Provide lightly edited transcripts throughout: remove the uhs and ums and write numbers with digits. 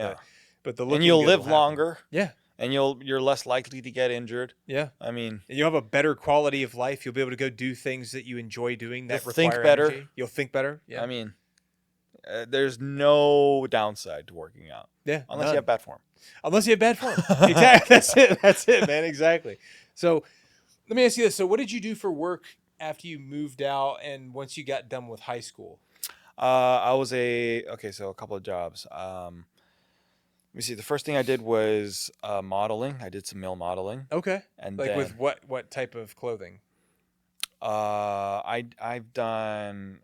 Yeah. But the And looking you'll good live will happen. longer. Yeah. And you're less likely to get injured. Yeah. I mean, And you'll have a better quality of life. You'll be able to go do things that you enjoy doing that You'll think require better. energy. You'll think better. Yeah. I mean, there's no downside to working out. Yeah. Unless you have bad form. Unless you have bad form. Exactly. That's it, man. Exactly. So let me ask you this. So what did you do for work after you moved out and once you got done with high school? I was so a couple of jobs. Let me see. The first thing I did was modeling. I did some male modeling. Okay. And like then, with what type of clothing? I've done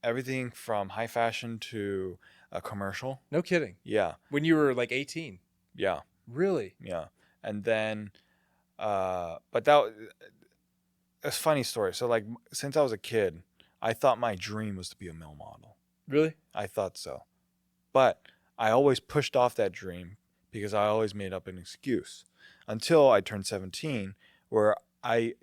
everything from high fashion to a commercial. No kidding. Yeah. When you were like 18? Yeah. Really? Yeah. And then, but it's a funny story. So like, since I was a kid, I thought my dream was to be a male model. Really? I thought so. But I always pushed off that dream because I always made up an excuse until I turned 17, where I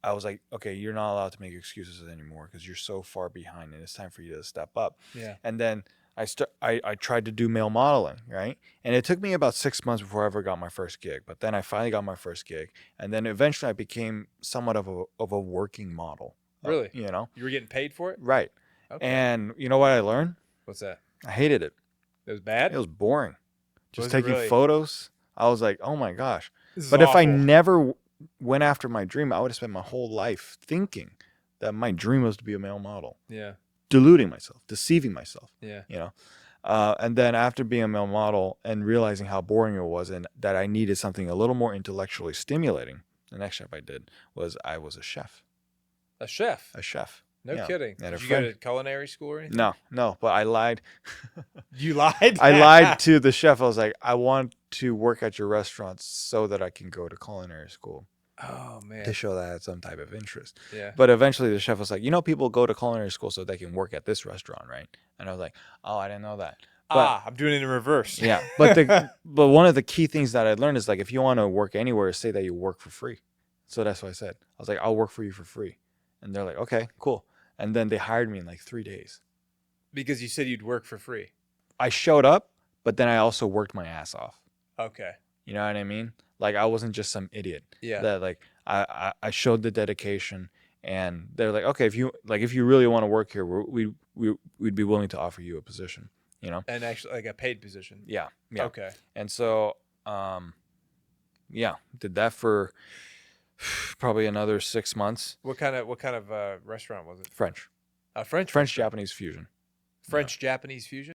was like, okay, you're not allowed to make excuses anymore because you're so far behind and it's time for you to step up. Yeah. And then I tried to do male modeling, right? And it took me about 6 months before I ever got my first gig. But then I finally got my first gig. And then eventually I became somewhat of a working model. Really? You know? You were getting paid for it? Right. Okay. And you know what I learned? What's that? I hated it. It was bad? It was boring. Just Was it taking really? photos. I was like, oh my gosh. This is But if I awful. never went after my dream, I would have spent my whole life thinking that my dream was to be a male model. Yeah. Deluding myself, deceiving myself. Yeah. You know? And then after being a male model and realizing how boring it was and that I needed something a little more intellectually stimulating, the next job I did was I was a chef. A chef? A chef. No Yeah. kidding. And a Did you go friend- to culinary school or anything? No, but I lied. You lied? I lied to the chef. I was like, I want to work at your restaurant so that I can go to culinary school Oh, man. to show that I had some type of interest. Yeah. But eventually the chef was like, people go to culinary school so they can work at this restaurant, right? And I was like, oh, I didn't know that. But, I'm doing it in reverse. yeah. But one of the key things that I learned is like, if you want to work anywhere, say that you work for free. So that's what I said. I was like, I'll work for you for free. And they're like, okay, cool. And then they hired me in like 3 days. Because you said you'd work for free. I showed up, but then I also worked my ass off. Okay. You know what I mean? Like I wasn't just some idiot. Yeah. That like I showed the dedication, and they're like, okay, if you really want to work here, we'd be willing to offer you a position. You know? And actually, like a paid position. Yeah. Yeah. Okay. And so, did that for probably another 6 months. What kind of restaurant was it? French A French Japanese fusion. French Japanese fusion.